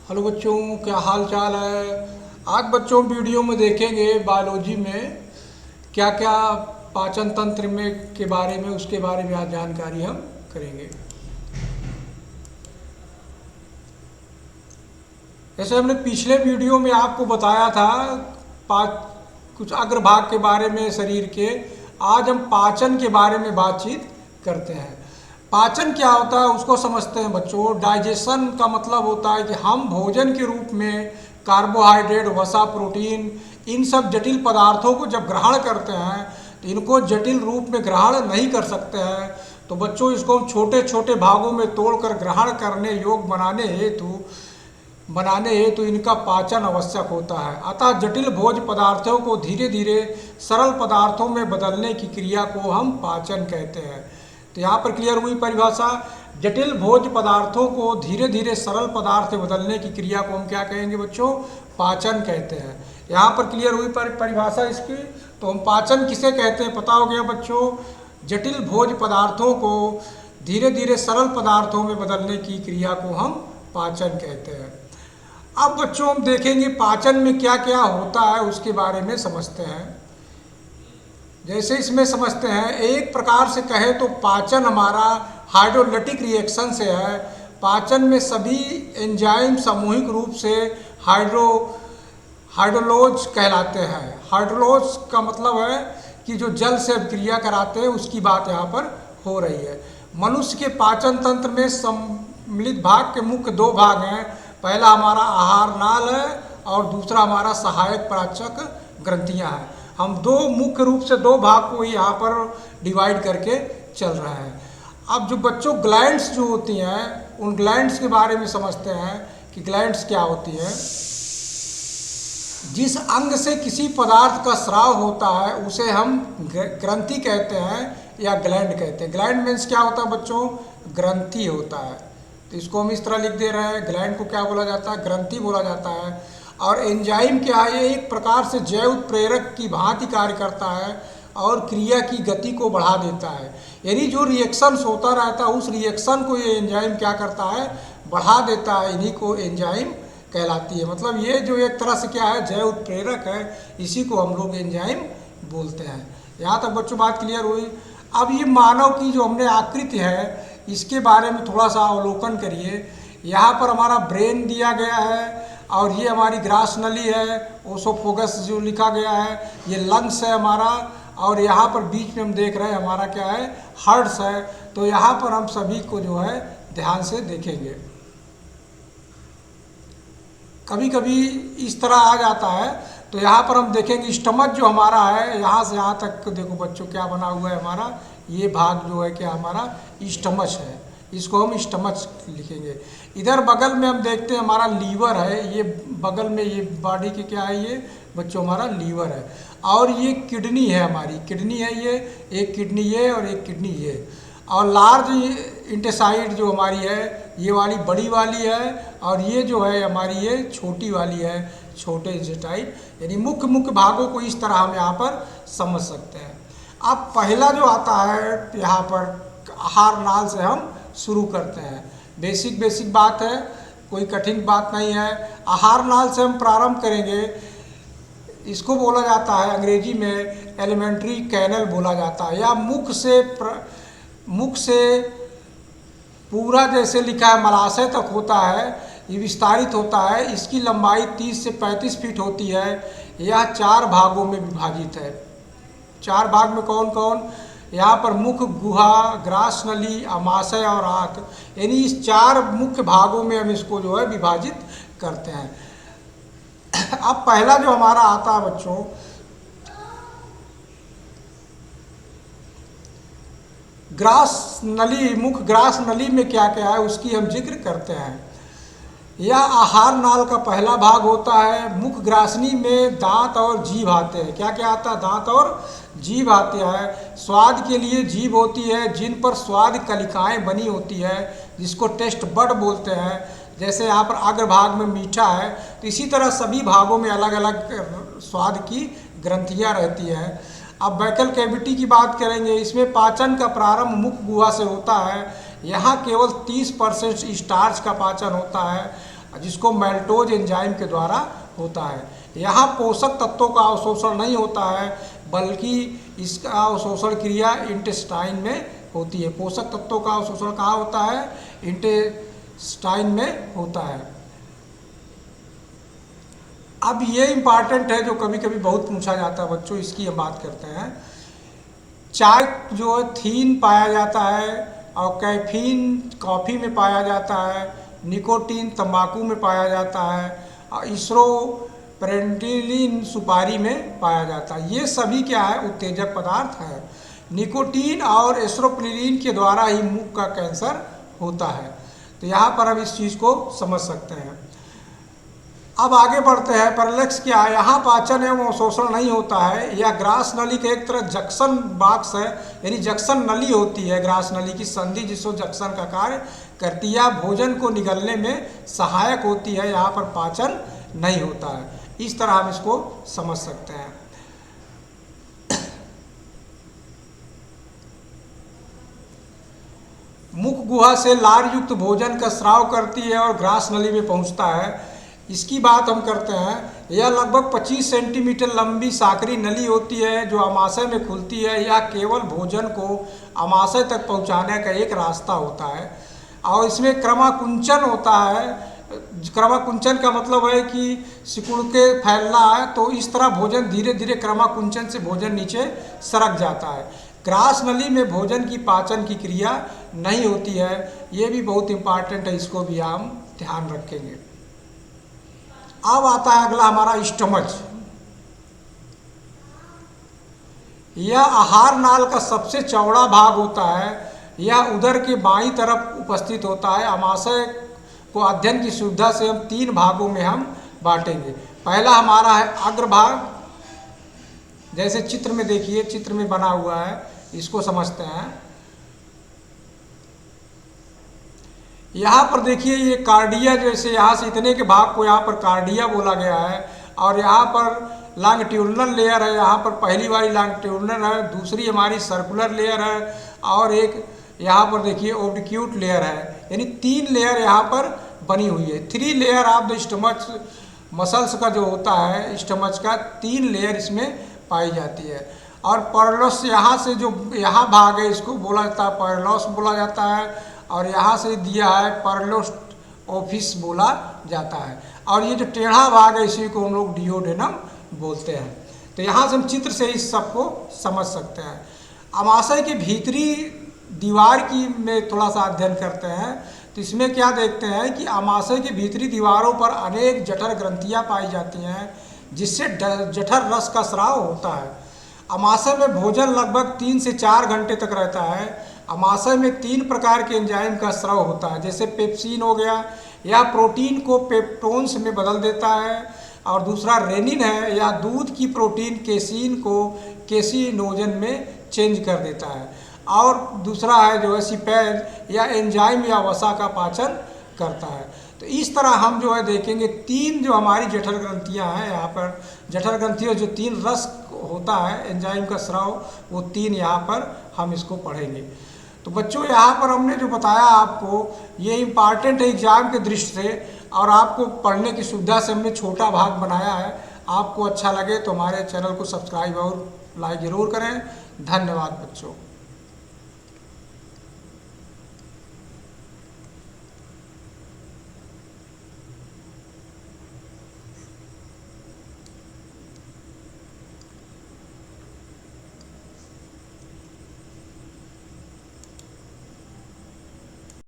Hello बच्चों, क्या हाल चाल है। आज बच्चों वीडियो में देखेंगे बायोलॉजी में क्या क्या पाचन तंत्र में के बारे में, उसके बारे में आज जानकारी हम करेंगे। जैसे हमने पिछले वीडियो में आपको बताया था पाच कुछ अग्रभाग के बारे में शरीर के। आज हम पाचन के बारे में बातचीत करते हैं। पाचन क्या होता है उसको समझते हैं बच्चों। डाइजेशन का मतलब होता है कि हम भोजन के रूप में कार्बोहाइड्रेट, वसा, प्रोटीन, इन सब जटिल पदार्थों को जब ग्रहण करते हैं तो इनको जटिल रूप में ग्रहण नहीं कर सकते हैं। तो बच्चों इसको हम छोटे छोटे भागों में तोड़कर ग्रहण करने योग्य बनाने हेतु इनका पाचन आवश्यक होता है। अतः जटिल भोज्य पदार्थों को धीरे धीरे सरल पदार्थों में बदलने की क्रिया को हम पाचन कहते हैं। तो यहाँ पर क्लियर हुई परिभाषा। जटिल भोज्य पदार्थों को धीरे धीरे सरल पदार्थ में बदलने की क्रिया को हम क्या कहेंगे बच्चों? पाचन कहते हैं। यहाँ पर क्लियर हुई परिभाषा इसकी। तो हम पाचन किसे कहते हैं पता हो गया बच्चों। जटिल भोज्य पदार्थों को धीरे धीरे सरल पदार्थों में बदलने की क्रिया को हम पाचन कहते हैं। अब बच्चों हम देखेंगे पाचन में क्या क्या होता है उसके बारे में समझते हैं। जैसे इसमें समझते हैं, एक प्रकार से कहे तो पाचन हमारा हाइड्रोलिटिक रिएक्शन से है। पाचन में सभी एंजाइम सामूहिक रूप से हाइड्रोलोज कहलाते हैं। हाइड्रोलोज का मतलब है कि जो जल से अभिक्रिया कराते हैं, उसकी बात यहाँ पर हो रही है। मनुष्य के पाचन तंत्र में सम्मिलित भाग के मुख्य दो भाग हैं। पहला हमारा आहार नाल है और दूसरा हमारा सहायक पाचक ग्रंथियां हैं। हम दो मुख्य रूप से दो भाग को यहाँ पर डिवाइड करके चल रहे हैं। अब जो बच्चों ग्लैंड्स जो होती हैं, उन ग्लैंड्स के बारे में समझते हैं कि ग्लैंड्स क्या होती हैं। जिस अंग से किसी पदार्थ का स्राव होता है उसे हम ग्रंथि कहते हैं या ग्लैंड कहते हैं। ग्लैंड मीन्स क्या होता है बच्चों? ग्रंथि होता है। तो इसको हम इस तरह लिख दे रहे हैं। ग्लैंड को क्या बोला जाता है? ग्रंथि बोला जाता है। और एंजाइम क्या है? ये एक प्रकार से जैव उत्प्रेरक की भांति कार्य करता है और क्रिया की गति को बढ़ा देता है। यानी जो रिएक्शंस होता रहता है उस रिएक्शन को ये एंजाइम क्या करता है? बढ़ा देता है। इन्हीं को एंजाइम कहलाती है। मतलब ये जो एक तरह से क्या है? जैव उत्प्रेरक है। इसी को हम लोग एंजाइम बोलते हैं। यहाँ तक बच्चों बात क्लियर हुई। अब ये मानव की जो हमने आकृति है इसके बारे में थोड़ा सा अवलोकन करिए। यहाँ पर हमारा ब्रेन दिया गया है और ये हमारी ग्रास नली है, ओसोफोगस जो लिखा गया है, ये लंग्स है हमारा, और यहाँ पर बीच में हम देख रहे हैं हमारा क्या है? हार्ट्स है। तो यहाँ पर हम सभी को जो है ध्यान से देखेंगे। कभी कभी इस तरह आ जाता है तो यहाँ पर हम देखेंगे स्टमक जो हमारा है, यहाँ से यहाँ तक देखो बच्चों क्या बना हुआ है हमारा। ये भाग जो है क्या हमारा? स्टमच है। इसको हम स्टमच लिखेंगे। इधर बगल में हम देखते हैं हमारा लीवर है। ये बगल में ये बॉडी के क्या है? ये बच्चों हमारा लीवर है। और ये किडनी है हमारी। किडनी है ये, एक किडनी ये और एक किडनी ये। और लार्ज इंटेसाइड जो हमारी है ये वाली बड़ी वाली है, और ये जो है हमारी ये छोटी वाली है, छोटे इंटेस्टाइन। यानी मुख्य मुख्य भागों को इस तरह हम यहाँ पर समझ सकते हैं। अब पहला जो आता है यहाँ पर आहार नाल से हम शुरू करते हैं। बेसिक बात है, कोई कठिन बात नहीं है। आहार नाल से हम प्रारंभ करेंगे। इसको बोला जाता है अंग्रेजी में एलिमेंट्री कैनल बोला जाता है, या मुख से पूरा जैसे लिखा है मलाशय तक होता है, ये विस्तारित होता है। इसकी लंबाई 30 से 35 फीट होती है। यह 4 भागों में विभाजित है। 4 भाग में कौन कौन? यहाँ पर मुख, गुहा, ग्रास नली, आमाशय और आंत। यानी इस 4 मुख्य भागों में हम इसको जो है विभाजित करते हैं। अब पहला जो हमारा आता है बच्चों, ग्रास नली। मुख ग्रास नली में क्या क्या है उसकी हम जिक्र करते हैं। यह आहार नाल का पहला भाग होता है। मुख ग्रासनी में दांत और जीभ आते हैं। क्या क्या आता है? दांत और जीभ आते हैं। स्वाद के लिए जीभ होती है जिन पर स्वाद कलिकाएं बनी होती है, जिसको टेस्ट बड बोलते हैं। जैसे यहाँ पर अग्रभाग में मीठा है, तो इसी तरह सभी भागों में अलग अलग स्वाद की ग्रंथियाँ रहती हैं। अब बैकल कैविटी की बात करेंगे। इसमें पाचन का प्रारंभ मुख गुहा से होता है। यहाँ केवल 30% स्टार्च का पाचन होता है जिसको मैल्टोज एंजाइम के द्वारा होता है। यहाँ पोषक तत्वों का अवशोषण नहीं होता है, बल्कि इसका अवशोषण क्रिया इंटेस्टाइन में होती है। पोषक तत्वों का अवशोषण कहाँ होता है? इंटेस्टाइन में होता है। अब ये इम्पॉर्टेंट है जो कभी कभी बहुत पूछा जाता है बच्चों, इसकी हम बात करते हैं। चाय जो है थीन पाया जाता है, और कैफीन कॉफ़ी में पाया जाता है, निकोटीन तंबाकू में पाया जाता है, और इसरोप्रेंटिलिन सुपारी में पाया जाता है। ये सभी क्या है? उत्तेजक पदार्थ है। निकोटीन और एस्ट्रोप्लिन के द्वारा ही मुख का कैंसर होता है। तो यहाँ पर हम इस चीज़ को समझ सकते हैं। अब आगे बढ़ते हैं। पैरालेक्स क्या है? यहाँ पाचन एवं अवशोषण नहीं होता है। यह ग्रास नली का एक तरह जंक्शन बॉक्स है, यानी जंक्शन नली होती है ग्रास नली की संधि, जिसको जंक्शन का कार्य करती है, भोजन को निगलने में सहायक होती है। यहाँ पर पाचन नहीं होता है। इस तरह हम इसको समझ सकते हैं। मुख गुहा से लार युक्त भोजन का स्राव करती है और ग्रास नली में पहुँचता है। इसकी बात हम करते हैं। यह लगभग 25 सेंटीमीटर लंबी साकरी नली होती है जो अमाशय में खुलती है। यह केवल भोजन को अमाशय तक पहुंचाने का एक रास्ता होता है, और इसमें क्रमाकुंचन होता है। क्रमाकुंचन का मतलब है कि सिकुड़ के फैलना है, तो इस तरह भोजन धीरे धीरे क्रमाकुंचन से भोजन नीचे सरक जाता है। ग्रास नली में भोजन की पाचन की क्रिया नहीं होती है। ये भी बहुत इम्पॉर्टेंट है, इसको भी हम ध्यान रखेंगे। अब आता है अगला हमारा स्टमच। यह आहार नाल का सबसे चौड़ा भाग होता है। यह उदर के बाईं तरफ उपस्थित होता है। अमाशय को अध्ययन की सुविधा से हम 3 भागों में हम बांटेंगे। पहला हमारा है अग्रभाग, जैसे चित्र में देखिए, चित्र में बना हुआ है, इसको समझते हैं। यहाँ पर देखिए ये कार्डिया, जैसे यहाँ से इतने के भाग को यहाँ पर कार्डिया बोला गया है, और यहाँ पर लॉन्गिट्यूडिनल लेयर है। यहाँ पर पहली वाली लॉन्गिट्यूडिनल है, दूसरी हमारी सर्कुलर लेयर है, और एक यहाँ पर देखिए ओब्लिक्यूट लेयर है। यानी 3 लेयर यहाँ पर बनी हुई है। 3 layer of the stomach muscles का जो होता है स्टमच का, 3 लेयर इसमें पाई जाती है। और पैरेलस, यहाँ से जो यहाँ भाग है इसको बोला जाता है पैरेलस बोला जाता है, और यहाँ से दिया है पैरेलस ऑफिस बोला जाता है। और ये जो टेढ़ा भाग है इसी को हम लोग डियोडेनम बोलते हैं। तो यहाँ से हम चित्र से इस सबको समझ सकते हैं। अमाशय के भीतरी दीवार की में थोड़ा सा अध्ययन करते हैं, तो इसमें क्या देखते हैं कि अमाशय की भीतरी दीवारों पर अनेक जठर ग्रंथियाँ पाई जाती हैं, जिससे जठर रस का स्राव होता है। अमाशय में भोजन लगभग 3 से 4 घंटे तक रहता है। अमाशय में 3 प्रकार के एंजाइम का स्राव होता है, जैसे पेप्सिन हो गया, यह प्रोटीन को पेप्टोन्स में बदल देता है, और दूसरा रेनिन है, या दूध की प्रोटीन केसिन को केसिनोजन में चेंज कर देता है, और दूसरा है जो है सिपेज, या एंजाइम या वसा का पाचन करता है। तो इस तरह हम जो है देखेंगे 3 जो हमारी जठर ग्रंथियाँ हैं, यहाँ पर जठर ग्रंथियों जो 3 रस होता है एंजाइम का स्राव, वो 3 यहाँ पर हम इसको पढ़ेंगे। तो बच्चों यहाँ पर हमने जो बताया आपको, ये इम्पॉर्टेंट है एग्जाम के दृष्टि से, और आपको पढ़ने की सुविधा से हमने छोटा भाग बनाया है। आपको अच्छा लगे तो हमारे चैनल को सब्सक्राइब और लाइक ज़रूर करें। धन्यवाद बच्चों।